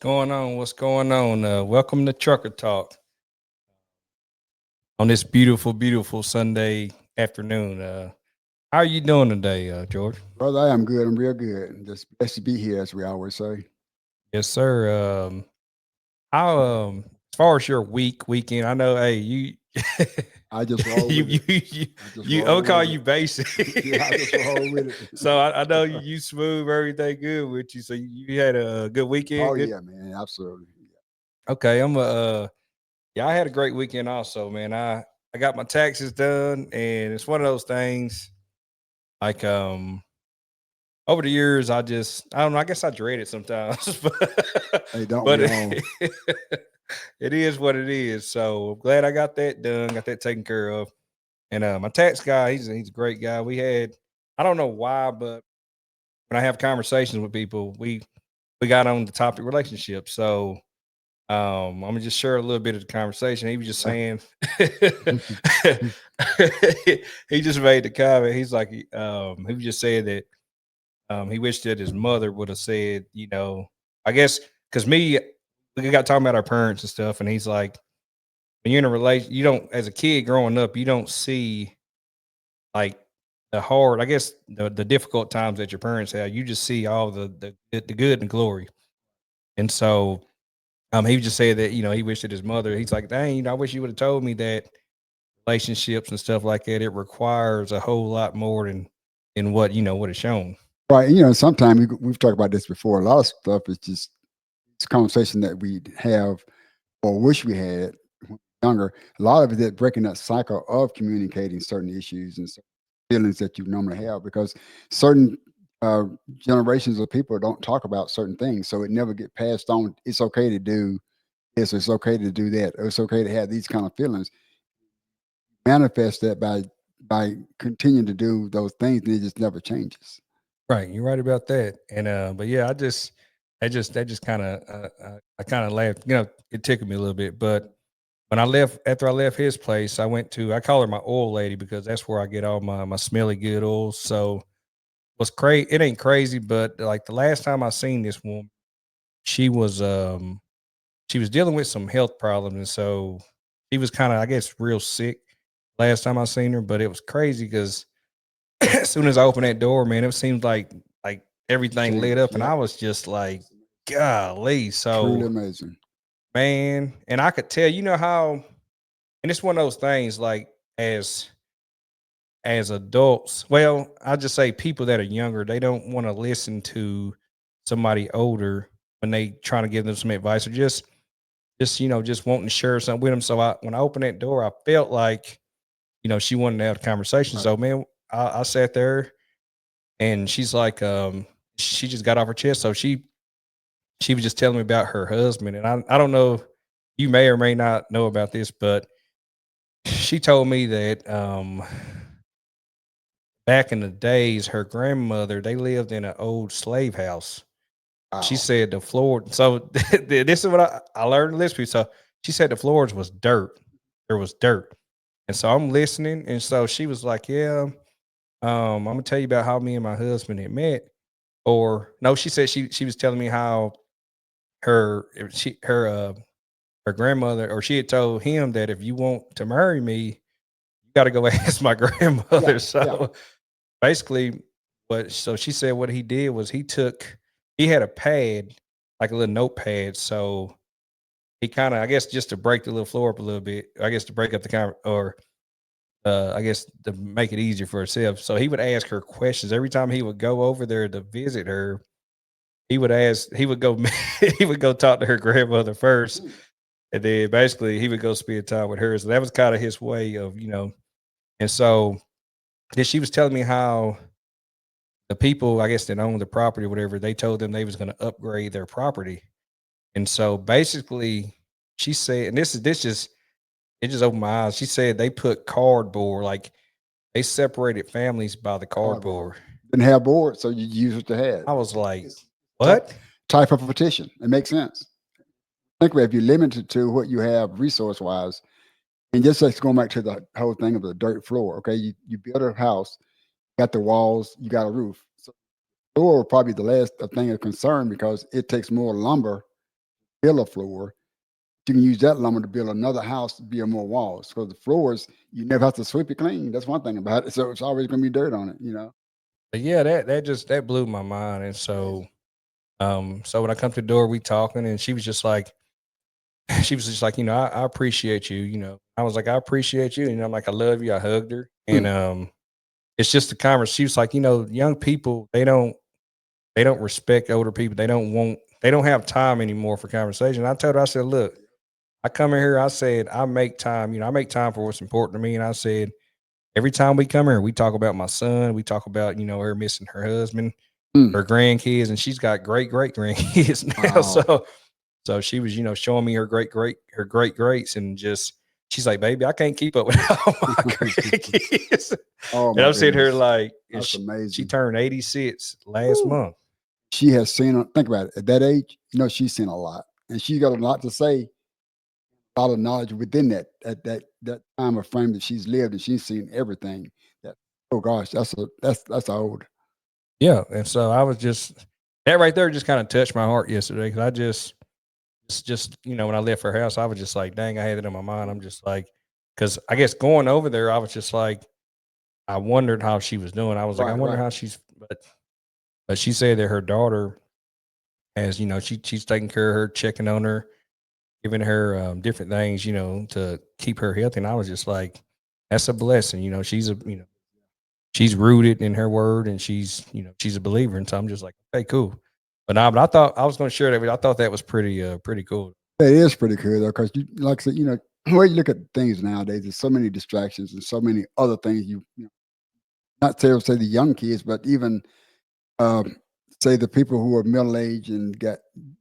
going on? What's going on? Welcome to Trucker Talk on this beautiful, beautiful Sunday afternoon. How are you doing today, George? Brother, I am good. I'm real good. Just blessed to be here, as we always say. Yes, sir. How as far as your weekend, I know. Hey, you, I just roll you, with you, it. you, I just you. I'll roll call with you it. basic. Yeah, I just roll with it. So I know you smooth everything good with you. So you had a good weekend. Oh Good. yeah, man, absolutely. Okay, I'm a. Yeah, I had a great weekend also, man. I got my taxes done, and it's one of those things. Like over the years, I don't know. I guess I dread it sometimes, but Hey, don't but we all? it is what it is. So I'm glad I got that done, got that taken care of. And my tax guy, he's a great guy. I don't know why, but when I have conversations with people, we got on the topic relationships. So I'm gonna just share a little bit of the conversation. He was just Yeah. saying, he just made the comment. He's like, he was just saying that he wished that his mother would have said, I guess because we got talking about our parents and stuff, and he's like, when you're in a relation, you don't, as a kid growing up, you don't see like I guess the difficult times that your parents had. You just see all the good and glory, and so he just said that he wished that his mother. He's like, dang, I wish you would have told me that relationships and stuff like that. It requires a whole lot more than what is shown. Right. Sometimes we've talked about this before. A lot of stuff is just it's a conversation that we have or wish we had when we were younger. A lot of it is breaking that cycle of communicating certain issues and certain feelings that you normally have because certain uh, generations of people don't talk about certain things, so it never get passed on. It's okay to do this. It's okay to do that. It's okay to have these kind of feelings. Manifest that by continuing to do those things, and it just never changes. Right, you're right about that. And but yeah, that just kind of I kind of laughed. It tickled me a little bit. But when I left, after I left his place, I call her my oil lady because that's where I get all my smelly good oils. So what's crazy? It ain't crazy, but like the last time I seen this woman, she was um she was dealing with some health problems, and so she was kind of, I guess, real sick last time I seen her. But it was crazy because as soon as I opened that door, man, it seemed like everything lit Change. up, and Yep. I was just like, golly. Truly So, amazing. man, and I could tell, how, and it's one of those things like as as adults, well, I'll just say people that are younger, they don't want to listen to somebody older when they trying to give them some advice or just wanting to share something with them. So when I opened that door, I felt like, she wanted to have a conversation. Right. So man, I sat there and she's like, she just got off her chest. So she was just telling me about her husband. And I don't know, you may or may not know about this, but she told me that back in the days, her grandmother, they lived in an old slave house. She Wow. said the floor. So this is what I learned in this. So she said the floors was dirt. There was dirt. And so I'm listening. And so she was like, yeah, I'm gonna tell you about how me and my husband had met. Or no, she said she was telling me how her she her grandmother, or she had told him that if you want to marry me, you got to go ask my Yeah. grandmother. Yeah. So basically, so she said what he did was he had a pad, like a little notepad. So he kind of, I guess, just to break the little floor up a little bit, I guess to break up the or I guess to make it easier for herself. So he would ask her questions every time he would go over there to visit her. He would go, he would go talk to her grandmother first, Mm. and then basically he would go spend time with her. So that was kind of his way of, And so then she was telling me how the people, I guess, that owned the property or whatever, they told them they was going to upgrade their property. And so basically, she said, and this just it just opened my eyes. She said they put cardboard, like they separated families by the Cardboard. cardboard. Didn't have board, so you use what you had. I was like, It's type what? type of petition. It makes sense. Think about if you're limited to what you have resource wise, and just like going back to the whole thing of the dirt floor. Okay, you build a house, got the walls, you got a roof. So floor probably the last thing of concern because it takes more lumber build a floor. You can use that lumber to build another house to build more walls. Because the floors, you never have to sweep it clean. That's one thing about it. So it's always going to be dirt on it, you know. But yeah, that blew my mind. And so so when I come to the door, we talking, and she was just like, I appreciate you. I was like, I appreciate you. And I'm like, I love you. I hugged her. And it's just the conversation. She was like, young people, they don't respect older people. They don't have time anymore for conversation. I told her, I said, look, I come in here, I said, I make time, I make time for what's important to me. And I said, every time we come here, we talk about my son, we talk about, her missing her husband, Mm. her grandkids, and she's got great grandkids now. Wow. So she was, showing me her great greats, and just she's like, baby, I can't keep up with all my grandkids. Oh And my I'm sitting here goodness. like, That's she amazing. turned 86 last Woo. month. She has seen, think about it, at that age, she's seen a lot. And she's got a lot to say, a lot of knowledge within that time of frame that she's lived, and she's seen everything. That, oh gosh, that's old. Yeah. And so I was just, that right there just kind of touched my heart yesterday, because I just when I left her house, I was just like, dang, I had it in my mind. I'm just like, because I guess going over there, I was just like, I wondered how she was doing. I was like, I wonder how she's, but she said that her daughter has, she's taking care of her, checking on her, giving her different things, to keep her healthy. And I was just like, that's a blessing. She's rooted in her word, and she's a believer. And so I'm just like, okay, cool. But I thought I was going to share that with you. I thought that was pretty cool. It is pretty cool though, because like I said, the way you look at things nowadays, there's so many distractions and so many other things. Not say the young kids, but even um, say the people who are middle aged and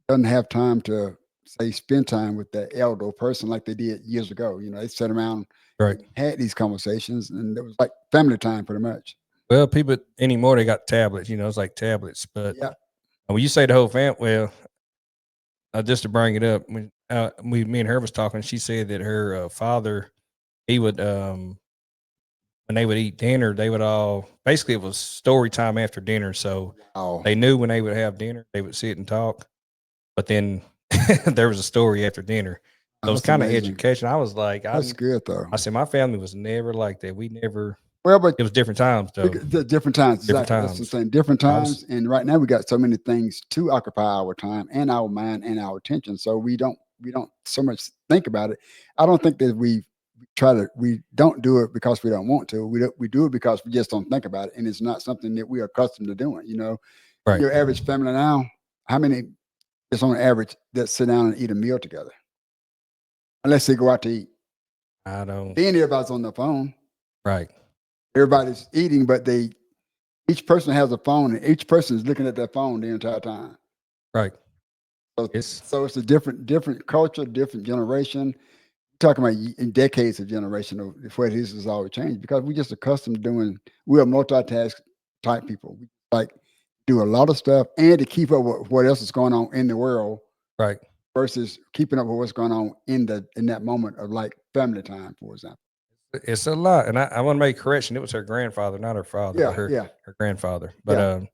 doesn't have time to say spend time with that elder person like they did years ago. They sat around, Right. had these conversations, and it was like family time pretty much. Well, people anymore, they got tablets, it's like tablets. But Yeah. when you say the whole family, well, just to bring it up, when me and her was talking, she said that her father, he would when they would eat dinner, they would all basically, it was story time after dinner. So Wow. they knew when they would have dinner, they would sit and talk. But then there was a story after dinner. So it was That's kind of amazing. education. I was like, That's good though. I said, my family was never like that. We never. Well, but It was different times though. different times. Different Exactly. That's the times. thing. Different I was- times. And right now we got so many things to occupy our time and our mind and our attention. So we don't so much think about it. I don't think that we don't do it because we don't want to. We do it because we just don't think about it. And it's not something that we are accustomed to doing. Right. Your average family now, how many just on average that sit down and eat a meal together? Unless they go out to eat. I don't. Then everybody's on their phone. Right. Everybody's eating, but each person has a phone, and each person is looking at their phone the entire time. Right. So it's a different culture, different generation. We're talking about in decades of generation of where this has always changed, because we just accustomed to we're multitask type people. We like do a lot of stuff and to keep up with what else is going on in the world. Right. Versus keeping up with what's going on in that moment of like family time, for example. It's a lot, and I want to make a correction. It was her grandfather, not her father. Yeah, her grandfather. But I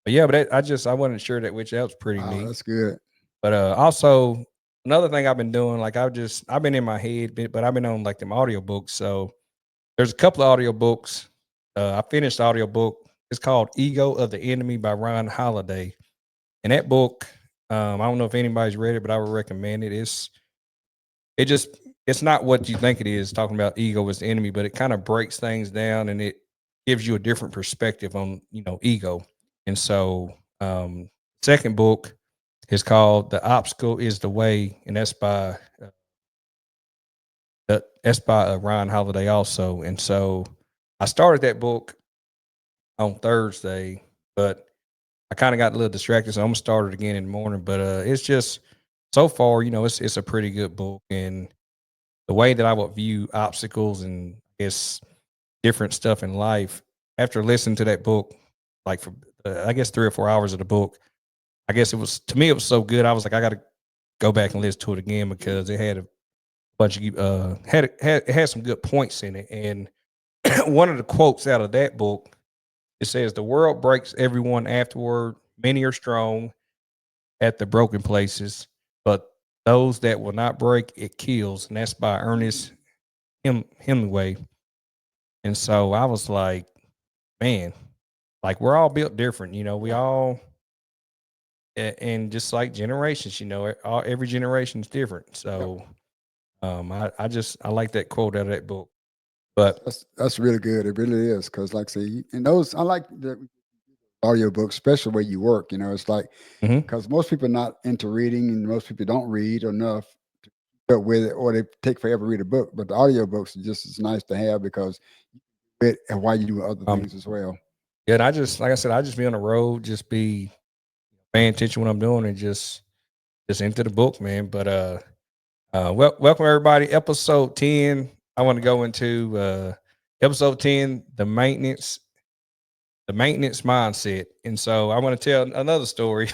wasn't sure that that was pretty neat. That's good. But also another thing I've been doing, like I've been in my head, but I've been on like them audiobooks. So there's a couple of audiobooks. I finished the audiobook. It's called Ego of the Enemy by Ryan Holiday. And that book, I don't know if anybody's read it, but I would recommend it. It's not what you think it is, talking about ego as the enemy, but it kind of breaks things down, and it gives you a different perspective on, ego. And so, second book is called The Obstacle is the Way, and that's by Ryan Holiday also. And so I started that book on Thursday, but I kind of got a little distracted, so I'm gonna start it again in the morning. But it's just, so far, it's a pretty good book, and the way that I would view obstacles and different stuff in life, after listening to that book, like for I guess 3 or 4 hours of the book, I guess it was, to me, it was so good. I was like, I got to go back and listen to it again, because it had a bunch of it had some good points in it. And one of the quotes out of that book, it says, "The world breaks everyone afterward. Many are strong at the broken places, but Those that will not break, it kills. And that's by Ernest Hemingway. And so I was like, man, like we're all built different, we all and just like generations, every generation is different. So I like that quote out of that book. But That's really good. It really is. Cause like I say, and those, I like the audiobooks, especially where you work, it's like, mhm. cause most people are not into reading and most people don't read enough to keep up with it, or they take forever to read a book. But the audiobooks are just as nice to have because it, and while you do other um things as well. yeah, and I just like I said, I just be on the road, just be paying attention to what I'm doing and just into the book, man. But welcome everybody. Episode 10. I want to go into episode 10, the maintenance mindset. And so I want to tell another story.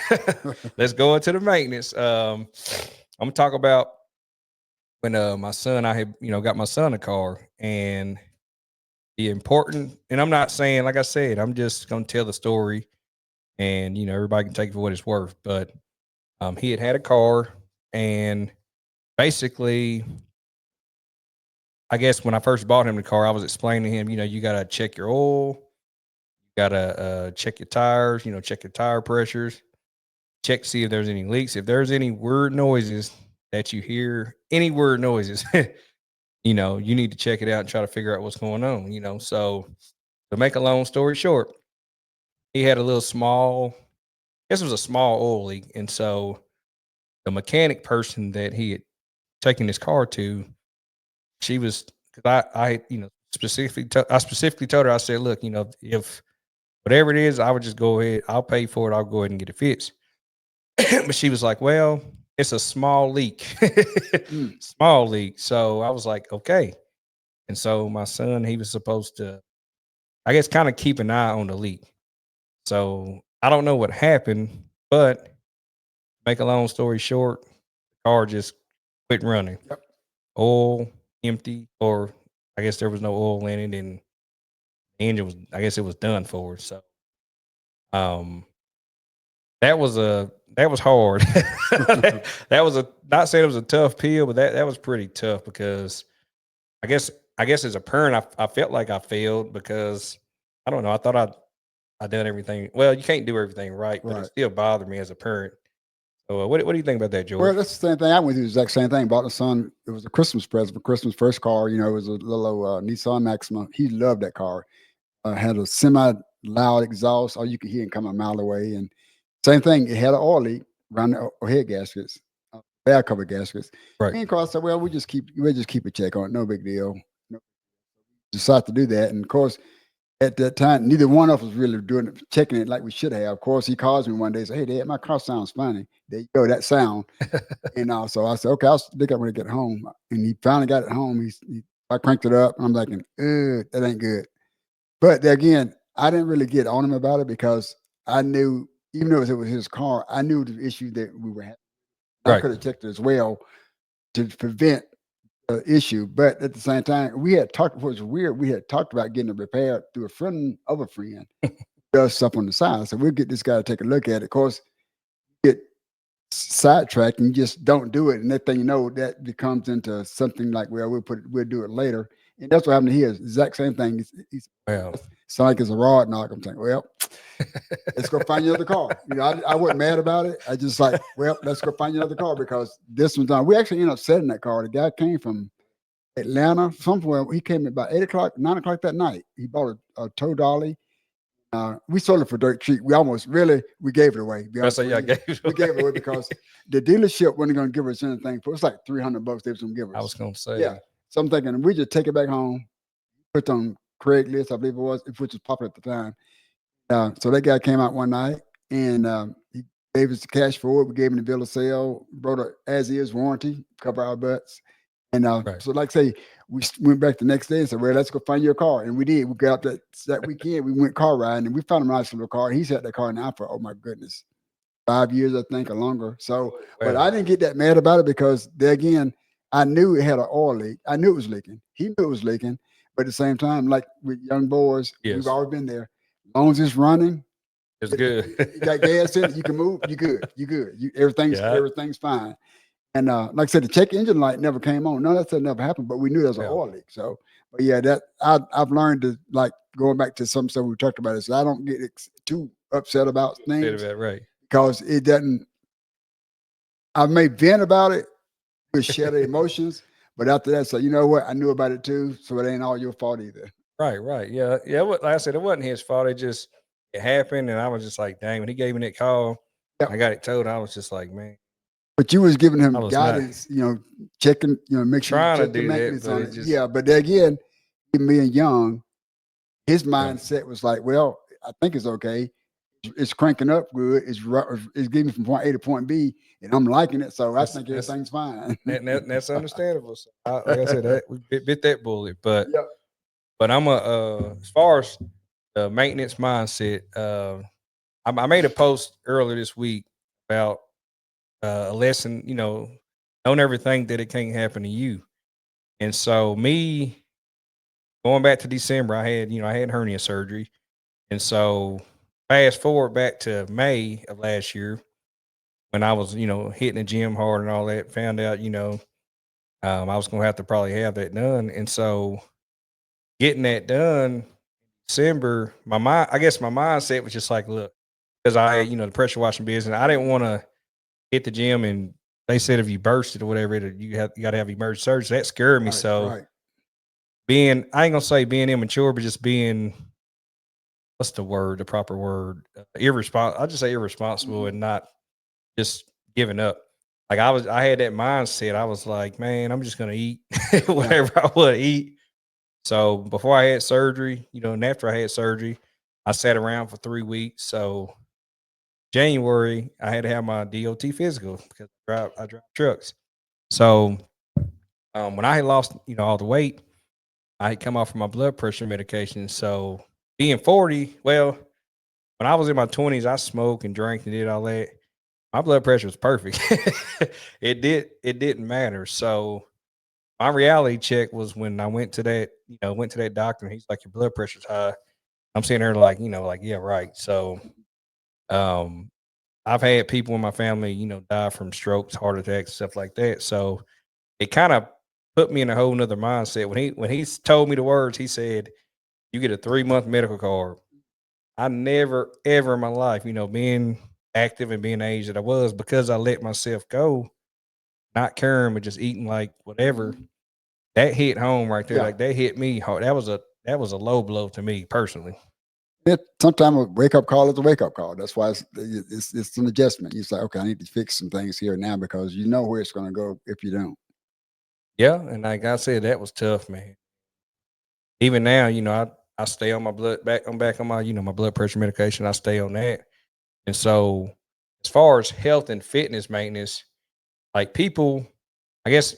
Let's go into the maintenance. I'm gonna talk about when my son, I had, got my son a car, and the important, and I'm not saying, like I said, I'm just gonna tell the story, and everybody can take it for what it's worth. But he had a car, and basically, I guess when I first bought him the car, I was explaining to him, you gotta check your oil, you gotta check your tires, check your tire pressures, check to see if there's any leaks. If there's any weird noises that you hear, any weird noises, you need to check it out and try to figure out what's going on. So to make a long story short, he had a little small, I guess it was a small oil leak, and so the mechanic person that he had taken his car to, she was, because I I specifically told her, I said, look, if whatever it is, I would just go ahead, I'll pay for it, I'll go ahead and get it fixed. But she was like, well, it's a small leak, small leak. So I was like, okay. And so my son, he was supposed to, I guess, kind of keep an eye on the leak. So I don't know what happened, but to make a long story short, the car just quit running. Yep. Oil empty, or I guess there was no oil in it, and the engine was, I guess it was done for. So um that was hard. That was not saying it was a tough pill, but that was pretty tough because I guess as a parent, I felt like I failed because I don't know. I thought I done everything. Well, you can't do everything right, but it Right. still bothered me as a parent. So what do you think about that, Well, George? that's the same thing. I went through the exact same thing. Bought the son. It was a Christmas present for Christmas. First car. It was a little Nissan Maxima. He loved that car. Had a semi loud exhaust. All you could hear it come a mile away. And same thing. It had an oil leak around the head gaskets, bag cover gaskets. Right. Me and Carl said, "Well, we'll just keep a check on it. No big deal." No. Decided to do that, and of course, at that time, neither one of us was really checking it like we should have. Of course, he calls me one day and says, "Hey, Dad, my car sounds funny." There you go, that sound. And so I said, "Okay, I'll pick up when I get home." And he finally got it home. I cranked it up, and I'm like, that ain't good. But there again, I didn't really get on him about it because I knew, even though it was his car, I knew the issue that we were having. I Right. could have checked it as well to prevent the issue. But at the same time, we had talked, what was weird, we had talked about getting it repaired through a friend of a friend, does stuff on the side. So we'll get this guy to take a look at it. Of course, get sidetracked and you just don't do it. And next thing you know, that becomes into something like, well, we'll do it later. And that's what happened here. Exact same thing. He's Well, sound like it's a rod knock. I'm saying, well, let's go find you another car. I wasn't mad about it. I just like, well, let's go find you another car because this one's done. We actually ended up selling that car. The guy came from Atlanta, somewhere. He came at about 8 o'clock, 9 o'clock that night. He bought a tow dolly. We sold it for dirt cheap. We gave it away. that's how y'all gave it We gave it away because the dealership wasn't going to give us anything for. It's like $300 they was going to give us. I was gonna say. Yeah. So I'm thinking we just take it back home, put it on Craigslist, I believe it was, which was popular at the time. So that guy came out one night and he gave us the cash for it. We gave him the bill of sale, wrote a as is warranty, cover our butts. And Right. so, like say, we went back the next day and said, "Well, let's go find your car." And we did. We got up that weekend. We went car riding, and we found a nice little car. He's had that car now for, oh my goodness, 5 years, I think, or longer. So, but I didn't get that mad about it because there again, I knew it had an oil leak. I knew it was leaking. He knew it was leaking. But at the same time, like with young boys, Yes. we've always been there. As long as it's running, It's good. you got gas in it, you can move, you good. Everything's fine. And like I said, the check engine light never came on. None of that stuff never happened, but we knew there was an Yeah. oil leak. So, but yeah, that I've learned to, like, going back to some stuff we talked about, is I don't get too upset about Said things about right. because it doesn't. I may vent about it, with share the emotions, but after that, so you know what, I knew about it too, so it ain't all your fault either. Right. Yeah. Yeah. Like I said, it wasn't his fault. It happened. And I was just like, dang, when he gave me that call, Yep. I got it told. I was just like, man, But you was giving him I was not guidance, checking, make sure you trying to check the do that, maintenance but on it it. just, Yeah, but then again, him being young, his yeah. mindset was like, well, I think it's okay. It's cranking up good. It's getting from point A to point B, and I'm liking it, so I think That's everything's fine. that's understandable. So like I said, that we bit that bullet, but Yep. I'm as far as the maintenance mindset, I made a post earlier this week about a lesson, knowing everything that it can't happen to you. And so me going back to December, I had hernia surgery. And so fast forward back to May of last year when I was, hitting the gym hard and all that, found out, I was going to have to probably have that done. And so getting that done December, I guess my mindset was just like, look, because the pressure washing business, I didn't want to hit the gym and they said if you bursted or whatever, you got to have emergency surgery. That scared me. So Right. I ain't gonna say being immature, but just being, what's the proper word? Irresponsible. I'll just say irresponsible and not just giving up. Like I had that mindset. I was like, man, I'm just gonna eat whatever I want to eat. So before I had surgery, and after I had surgery, I sat around for 3 weeks. So January, I had to have my DOT physical because I drive trucks. So when I had lost, all the weight, I had come off of my blood pressure medication. So being 40, well, when I was in my 20s, I smoked and drank and did all that. My blood pressure was perfect. It didn't matter. So my reality check was when I went to that doctor and he's like, your blood pressure's high. I'm sitting there like, yeah, right. So um I've had people in my family, die from strokes, heart attacks, stuff like that. So it kind of put me in a whole nother mindset. When he told me the words, he said, you get a 3-month medical card. I never ever in my life, being active and being the age that I was, because I let myself go, not caring but just eating like whatever. That hit home right there. Yeah. Like that hit me hard. That was a low blow to me personally. Sometimes a wake up call is a wake up call. That's why it's an adjustment. You say, okay, I need to fix some things here now because you know where it's going to go if you don't. Yeah, and like I said, that was tough, man. Even now, I stay on my I'm back on my, my blood pressure medication. I stay on that. And so as far as health and fitness maintenance, like people, I guess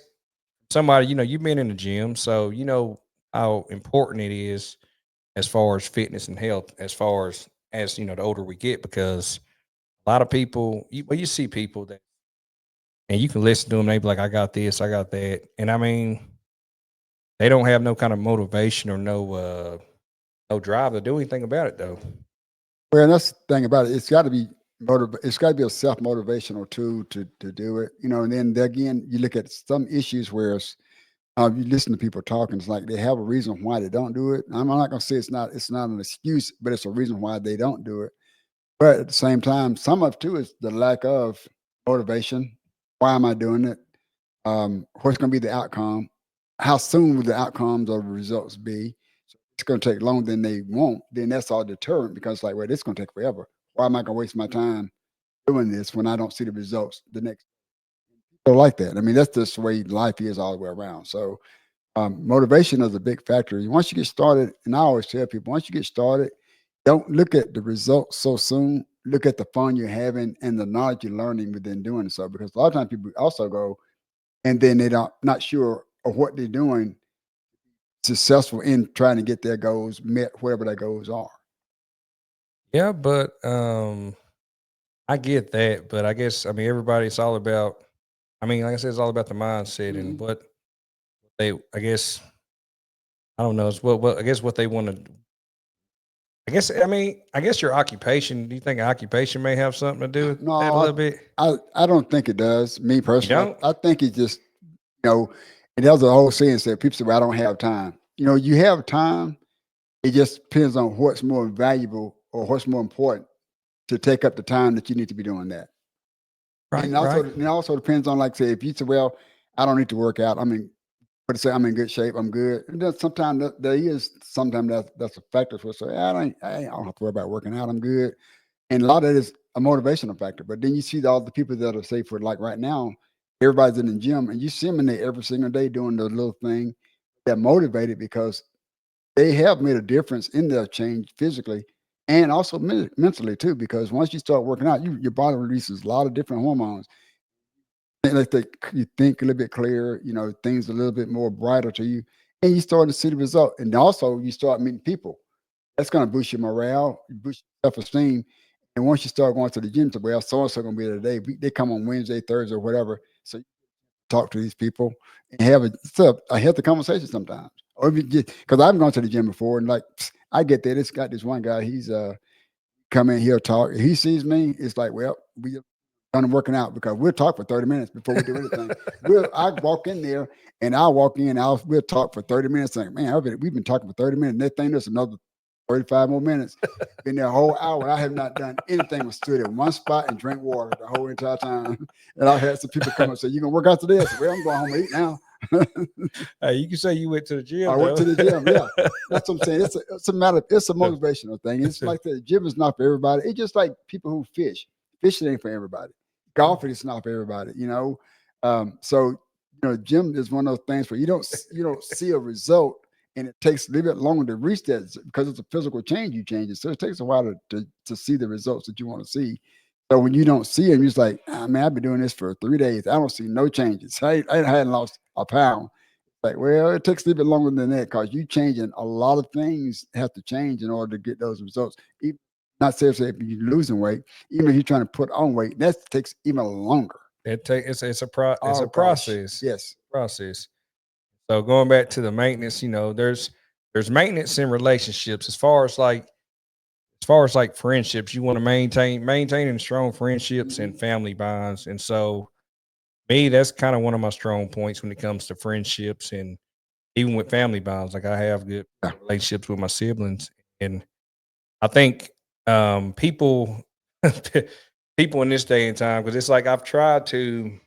somebody, you've been in the gym, so you know how important it is as far as fitness and health, as the older we get, because a lot of people, you see people that, and you can listen to them, they be like, I got this, I got that. And I mean, they don't have no kind of motivation or no drive to do anything about it though. Well, and that's the thing about it. It's got to be It's got to be a self motivational tool to do it. And then again, you look at some issues where you listen to people talking. It's like they have a reason why they don't do it. I'm not going to say it's not an excuse, but it's a reason why they don't do it. But at the same time, some of it too is the lack of motivation. Why am I doing it? What's going to be the outcome? How soon will the outcomes or the results be? So it's going to take longer than they want. Then that's all deterrent because, like, well, this is going to take forever. Why am I going to waste my time doing this when I don't see the results the next? So like that. I mean, that's just the way life is all the way around. So motivation is a big factor. Once you get started, and I always tell people, once you get started, don't look at the results so soon. Look at the fun you're having and the knowledge you're learning within doing so. Because a lot of times people also go and then they don't not sure of what they're doing successful in trying to get their goals met, whatever their goals are. Yeah, but I get that, but I guess I mean everybody's all about. I mean, like I said, it's all about the mindset and Mhm. what they. I guess I don't know. It's what I guess what they want to I guess your occupation. Do you think occupation may have something to do with No, that a little bit? I don't think it does. Me You personally, don't? I think it just, and there's a whole saying said people say, well, I don't have time. You have time. It just depends on what's more valuable or what's more important to take up the time that you need to be doing that. Right, And also, right. it also depends on, like, say, if you say, well, I don't need to work out. I mean, but say I'm in good shape, I'm good. And then sometimes sometimes that's a factor for say, I don't have to worry about working out, I'm good. And a lot of it is a motivational factor. But then you see all the people that are say for like right now, everybody's in the gym and you see them in there every single day doing the little thing that motivated because they have made a difference in their change physically and also mentally too. Because once you start working out, your body releases a lot of different hormones. And like you think a little bit clearer, things a little bit more brighter to you, and you start to see the result. And also, you start meeting people. That's going to boost your morale, boost your self-esteem. And once you start going to the gym, to well, so and so going to be there today. They come on Wednesday, Thursday, or whatever. So you talk to these people and have a healthy conversation sometimes. Or if you just because I've gone to the gym before, and like I get there. This one guy. He's come in here talk. He sees me. It's like, well, we done working out because we'll talk for 30 minutes before we do anything. I walk in there and I'll walk in. We'll talk for 30 minutes. Like, man, we've been talking for 30 minutes. Next thing there's another 35 more minutes. Been there a whole hour. I have not done anything but stood in one spot and drink water the whole entire time. And I had some people come and say, "You gonna work out today?" I said, "Well, I'm going home and eat now." Hey, you can say you went to the gym. I went to the gym. Yeah, that's what I'm saying. It's a matter. It's a Yeah. motivational thing. It's like the gym is not for everybody. It's just like people who fish. Fishing ain't for everybody. Golfing is not for everybody. So gym is one of those things where you don't see a result, and it takes a little bit longer to reach that because it's a physical change you change it. So it takes a while to see the results that you want to see. So when you don't see them, you're just like, man, I've been doing this for 3 days. I don't see no changes. I hadn't lost a pound. Like, well, it takes a little bit longer than that because you changing a lot of things have to change in order to get those results. Even, not seriously if you're losing weight, even if you're trying to put on weight, that takes even longer. It's Oh gosh, process. yes, Process. So going back to the maintenance, there's maintenance in relationships as far as like friendships. You want to maintaining strong friendships and family bonds. And so me, that's kind of one of my strong points when it comes to friendships and even with family bonds. Like I have good yeah, relationships with my siblings. And I think people people in this day and time, because it's like I've tried to, I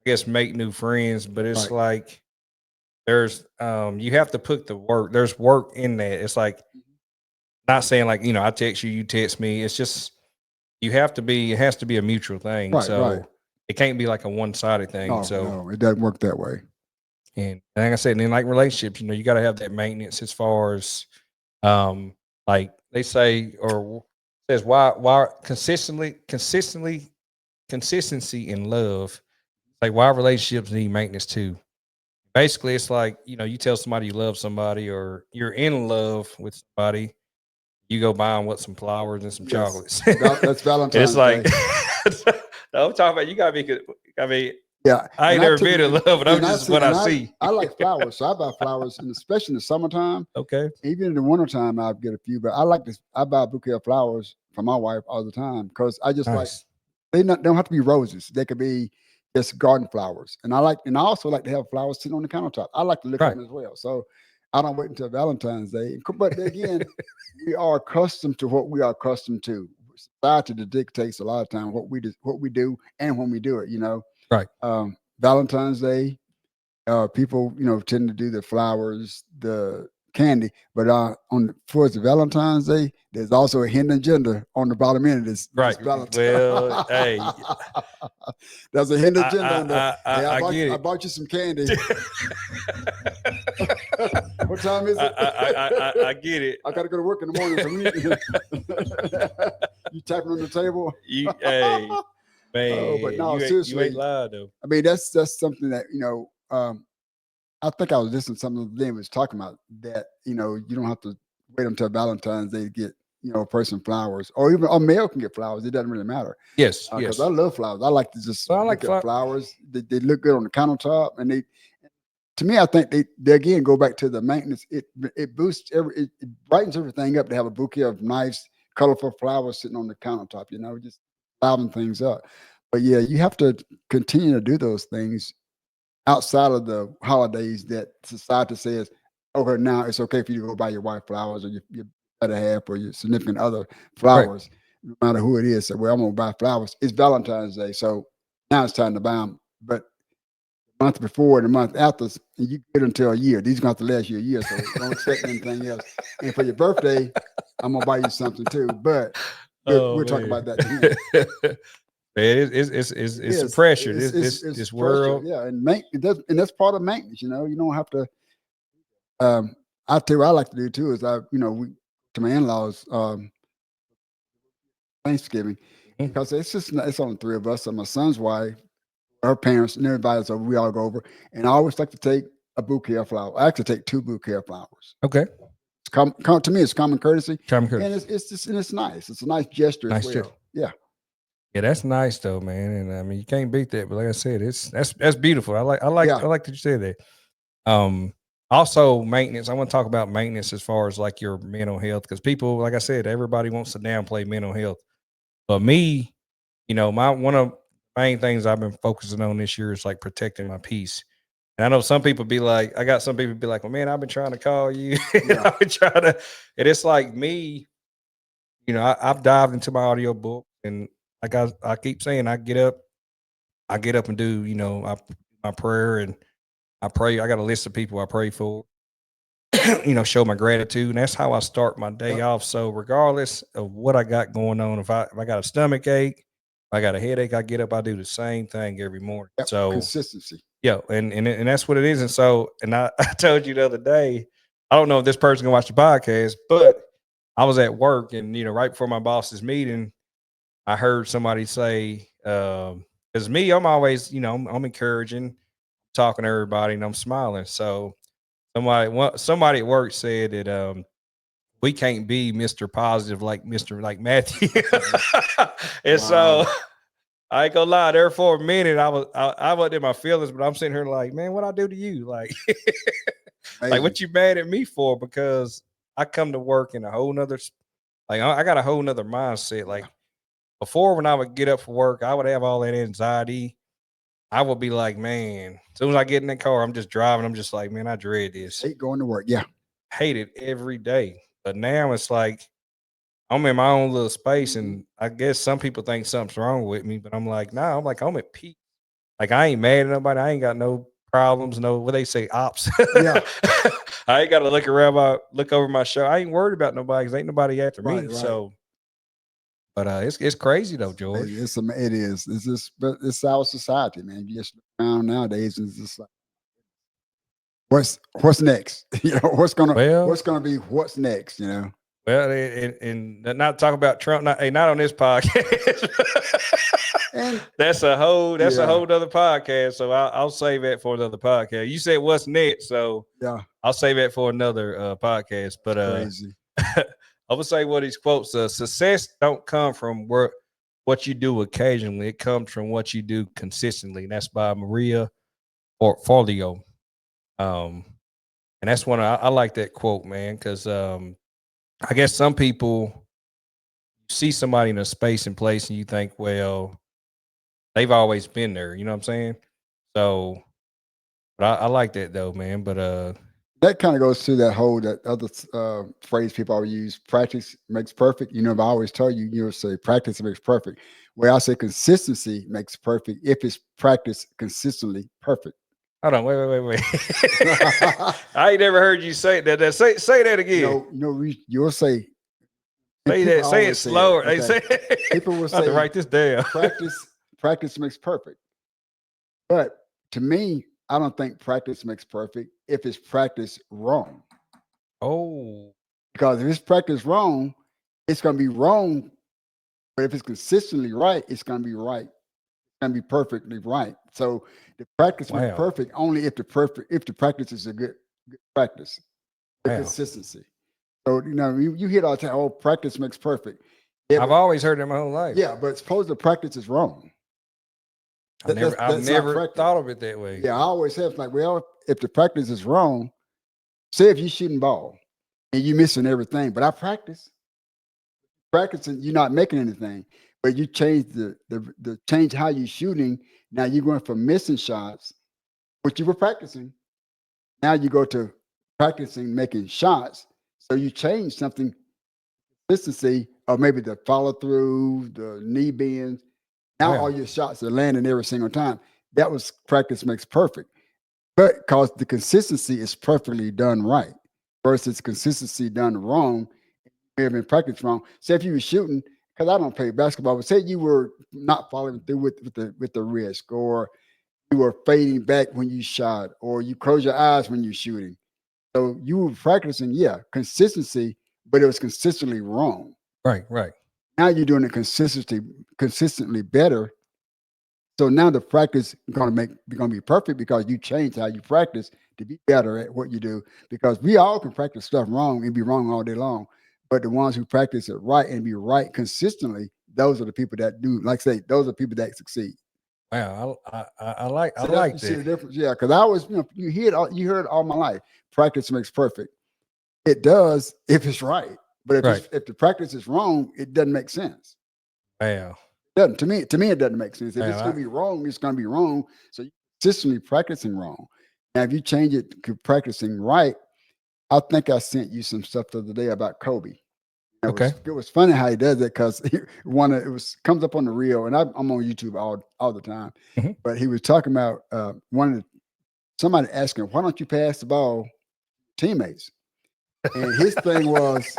guess, make new friends, but it's right. like there's you have to put the work. There's work in that. It's like not saying like, I text you, you text me. It's just it has to be a mutual thing. Right, right. So it can't be like a one-sided thing. No, So no, it doesn't work that way. and like I said, and in like relationships, you got to have that maintenance as far as um like they say or says why consistency in love, like why relationships need maintenance too. Basically, it's like, you tell somebody you love somebody or you're in love with somebody, you go buy them with some flowers and some Yes, chocolates. that's And it's Valentine's like, Day. no, I'm talking about you gotta be good. I mean, Yeah, I ain't and I never been in typically love, but I'm and I just see what I and see. I like flowers, so I buy flowers, and especially in the summertime. Okay. Even in the wintertime, I'll get a few, but I like this. I buy a bouquet of flowers for my wife all the time because I just like Nice. they don't have to be roses. They could be just garden flowers, and I also like to have flowers sitting on the countertop. I like to look at Right. them as well. So I don't wait until Valentine's Day. But again, we are accustomed to what we are accustomed to. Society dictates a lot of time what we do, and when we do it. Right. Valentine's Day, people, tend to do the flowers, the candy, but towards the Valentine's Day, there's also a hidden agenda on the bottom end of this Right. Valentine. Well, hey, There's a hidden I agenda on there. Hey, I get I it. bought you some candy. What time is it? I get it. I got to go to work in the morning. So you tapping on the table. Hey, Oh, but man, no, you ain't seriously. lied though. I mean, that's something that I think I was listening to something the other day was talking about that, you don't have to wait until Valentine's Day to get, a person flowers, or even a male can get flowers. It doesn't really matter Yes, because yes. I love flowers. I like to just Well, I like look at flowers. They look good on the countertop, and to me, I think they again go back to the maintenance. It boosts it brightens everything up to have a bouquet of nice, colorful flowers sitting on the countertop. Just liven things up. But yeah, you have to continue to do those things outside of the holidays that society says, okay, now it's okay for you to go buy your wife flowers or your better half or your significant other flowers, no matter who it is. So, well, I'm gonna buy flowers. It's Valentine's Day, so now it's time to buy them. But the month before and the month after, you get until a year. These are going to have to last you a year, so don't expect anything else. And for your birthday, I'm gonna buy you something too. But we'll talk about that then. Man, it's a pressure. This world. Pressure, yeah, and that's part of maintenance. You don't have to. I tell you what I like to do too is we to my in-laws Thanksgiving because it's only three of us. So my son's wife, her parents, and everybody. So we all go over, and I always like to take a bouquet of flowers. I actually take 2 bouquet of flowers. Okay. To me, it's common courtesy. Common courtesy. And it's nice. It's a nice gesture as well. Gesture. Yeah. Yeah, that's nice though, man. And I mean, you can't beat that. But like I said, that's beautiful. I like that you said that. Also maintenance. I want to talk about maintenance as far as like your mental health, because people, like I said, everybody wants to downplay mental health. But me, one of the main things I've been focusing on this year is like protecting my peace. And I know some people be like, well, man, I've been trying to call you. Yeah. I've been trying to, and it's like me, I've dived into my audio book, and like I keep saying, I get up and do, my prayer, and I pray. I got a list of people I pray for, show my gratitude. And that's how I start my day off. So regardless of what I got going on, if I got a stomach ache, if I got a headache, I get up, I do the same thing every morning. Yep. So Consistency. Yeah. And that's what it is. And so, and I told you the other day, I don't know if this person can watch the podcast, but I was at work, and, right before my boss's meeting, I heard somebody say, because me, I'm always, I'm encouraging, talking to everybody, and I'm smiling. So somebody at work said that we can't be Mr. Positive like Matthew. And so I ain't gonna lie, there for a minute I wasn't in my feelings, but I'm sitting here like, man, what I do to you? Like, like what you mad at me for? Because I come to work in a whole nother, like I got a whole nother mindset. Like before, when I would get up for work, I would have all that anxiety. I would be like, man, as soon as I get in that car, I'm just driving. I'm just like, man, I dread this. Hate going to work. Yeah. Hate it every day. But now it's like I'm in my own little space, and I guess some people think something's wrong with me, but I'm like, nah, I'm at peace. Like I ain't mad at nobody. I ain't got no problems, no what they say, ops. Yeah. I ain't got to look over my shoulder. I ain't worried about nobody because ain't nobody after me. Right. So, but it's crazy though, George. It is. It's just, but it's our society, man. You just look around nowadays, and it's just like, what's next? What's gonna be what's next? Well, and not talk about Trump. Not on this podcast. And that's a whole other podcast. So I'll save that for another podcast. You said what's next, so yeah, I'll save that for another podcast. But crazy. I would say what these quotes: "Success don't come from what you do occasionally. It comes from what you do consistently." And that's by Maria Forleo. And that's one I like that quote, man, because I guess some people see somebody in a space and place, and you think, well, they've always been there. You know what I'm saying? So, but I like that though, man. But that kind of goes to that other phrase people always use: practice makes perfect. I always tell you, say practice makes perfect. Where I say consistency makes perfect if it's practiced consistently perfect. Hold on, wait. I ain't never heard you say that. Say that again. You'll say. Say that. Say it slower. Okay. People will say, write this down. Practice makes perfect. But to me, I don't think practice makes perfect if it's practiced wrong. Oh. Because if it's practiced wrong, it's going to be wrong. But if it's consistently right, it's going to be right. It's going to be perfectly right. So the practice makes perfect only if the practice is a good practice. The consistency. So, you hear all the time, oh, practice makes perfect. I've always heard that my whole life. Yeah, but suppose the practice is wrong. I've never, I've That's not never practice. thought of it that way. Yeah, I always have like, well, if the practice is wrong, say if you're shooting ball and you're missing everything, but I practicing, you're not making anything, but you change the change how you're shooting. Now you're going from missing shots, which you were practicing. Now you go to practicing making shots. So you change something, consistency, or maybe the follow through, the knee bends. Now Wow. all your shots are landing every single time. That was practice makes perfect. But because the consistency is perfectly done right versus consistency done wrong, may have been practiced wrong. Say if you were shooting, because I don't play basketball, but say you were not following through with the risk, or you were fading back when you shot, or you close your eyes when you're shooting. So you were practicing, yeah, consistency, but it was consistently wrong. Right, right. Now you're doing it consistently better. So now the practice is gonna be perfect because you change how you practice to be better at what you do. Because we all can practice stuff wrong and be wrong all day long, but the ones who practice it right and be right consistently, those are the people that do. Like I say, those are people that succeed. Wow, I like So like you see the that. difference, yeah. Because I was, you heard it all my life. Practice makes perfect. It does if it's right, but Right. if the practice is wrong, it doesn't make sense. Wow. Doesn't to me it doesn't make sense. If it's Wow. going to be wrong, it's going to be wrong. So you're consistently practicing wrong. Now, if you change it to practicing right, I think I sent you some stuff the other day about Kobe. Okay. It was funny how he does it because comes up on the reel, and I'm on YouTube all the time. Mhm. But he was talking about somebody asking, "Why don't you pass the ball, teammates?" And his thing was,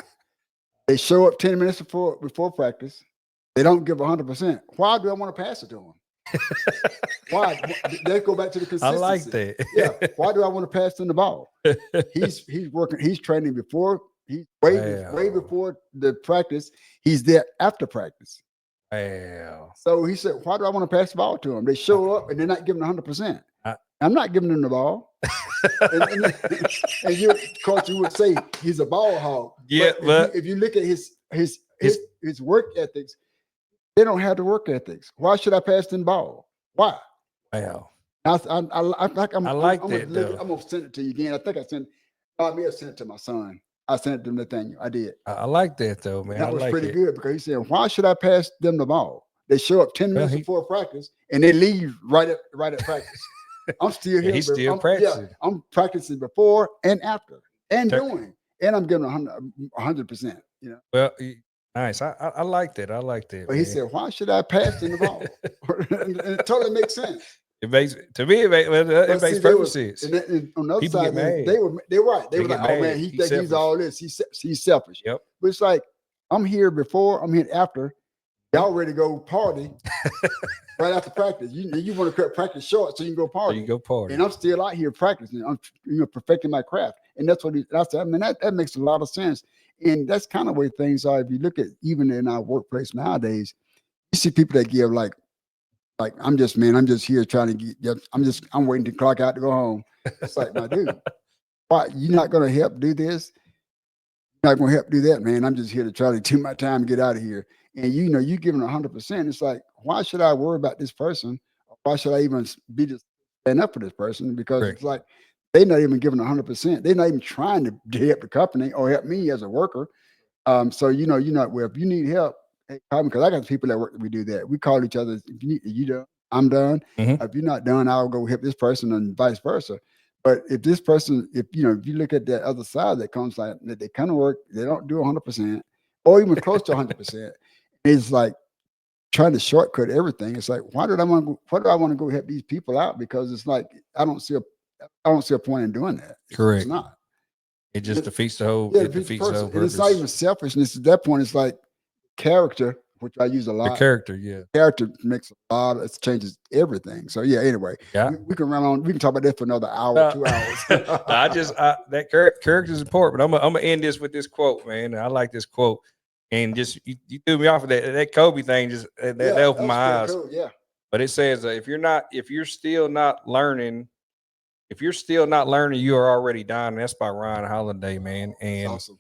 they show up 10 minutes before practice. They don't give 100%. Why do I want to pass it to them? Why? Let's go back to the I consistency. like that. Yeah. Why do I want to pass them the ball? He's working. He's training before. He's way Wow. before the practice. He's there after practice. Wow. So he said, "Why do I want to pass the ball to them? They show up and they're not giving 100%. I- I'm not giving them the ball." And you, of course, you would say he's a ball hog. Yeah, but if you look at his work ethics, they don't have the work ethics. Why should I pass them the ball? Why? wow. I think I like that, though. I'm gonna send it to you again. I think I may have sent it to my son. I sent it to Nathaniel. I did. I like that though, man. That I was like pretty it. good because he said, "Why should I pass them the ball? They show up 10 Well, minutes before practice and they leave right at practice." I'm still here. He's still I'm, practicing. Yeah, I'm practicing before and after and Tur- doing, and I'm giving 100%. You know. Well, nice. I like that. I like that. But he man. said, "Why should I pass them the ball?" and it totally makes sense. It makes to me. It makes perfect sense. And on the other People side, get mad. they were right. They were get like, "Oh mad. man, he He's thinks he's selfish. all this. He's selfish." Yep. But it's like, I'm here before, I'm here after. Y'all ready to go party right after practice. You want to cut practice short so you can go There party. you go, party. And I'm still out here practicing. I'm perfecting my craft, and that's what I mean. That makes a lot of sense, and that's kind of where things are. If you look at even in our workplace nowadays, you see people that give like I'm just here trying to get. I'm waiting to clock out to go home. It's like, my dude, why you not going to help do this? You're not going to help do that, man. I'm just here to try to do my time and get out of here. And you giving 100%. It's like, why should I worry about this person? Why should I even be just stand up for this person? Because Correct. it's like they're not even giving 100%. They're not even trying to help the company or help me as a worker. So you're not, well, if you need help, hey, call me, because I got people that work. We do that. We call each other. If you done, I'm done. Mhm. If you're not done, I'll go help this person, and vice versa. But if this person, if you look at that other side that comes like that, they kind of work, they don't do 100% or even close to 100%. It's like trying to shortcut everything. It's like, why do I want to go help these people out? Because it's like I don't see a point in doing that. Correct. It's not. It just defeats the whole. Yeah, It defeats the whole and purpose. it's not even selfishness. At that point, it's like character, which I use a The lot. character, yeah. Character makes a lot. It changes everything. So yeah. Anyway, Yeah. we can run on. We can talk about this for another hour, No. 2 hours. That character is important. But I'm gonna end this with this quote, man. I like this quote, and just you threw me off of that Kobe thing. Just that opened my eyes. Cool, yeah. But it says if you're still not learning, you are already dying. That's by Ryan Holiday, man. And Awesome.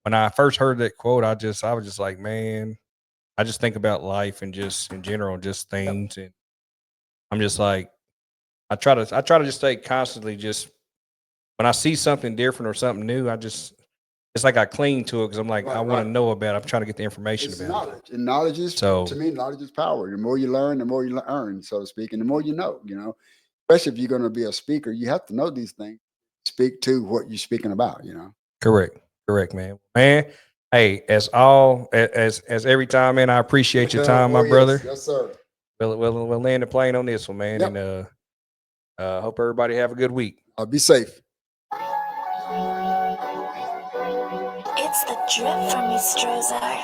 when I first heard that quote, I was just like, man, I just think about life and just in general, just things. And I'm just like, I try to just stay constantly just when I see something different or something new, it's like I cling to it because I'm like, Right, I want right. to know about it. I'm trying to get the information It's about it. knowledge, and knowledge is, to So me, knowledge is power. The more you learn, the more you earn, so to speak, and the more you know. Especially if you're going to be a speaker, you have to know these things. Speak to what you're speaking about. correct, man. Hey, as every time, man, I appreciate your time, my Oh, brother. yes, sir. We'll land the plane on this one, man, Yep. and hope everybody have a good week. Be safe. It's the drip from me, Strozar.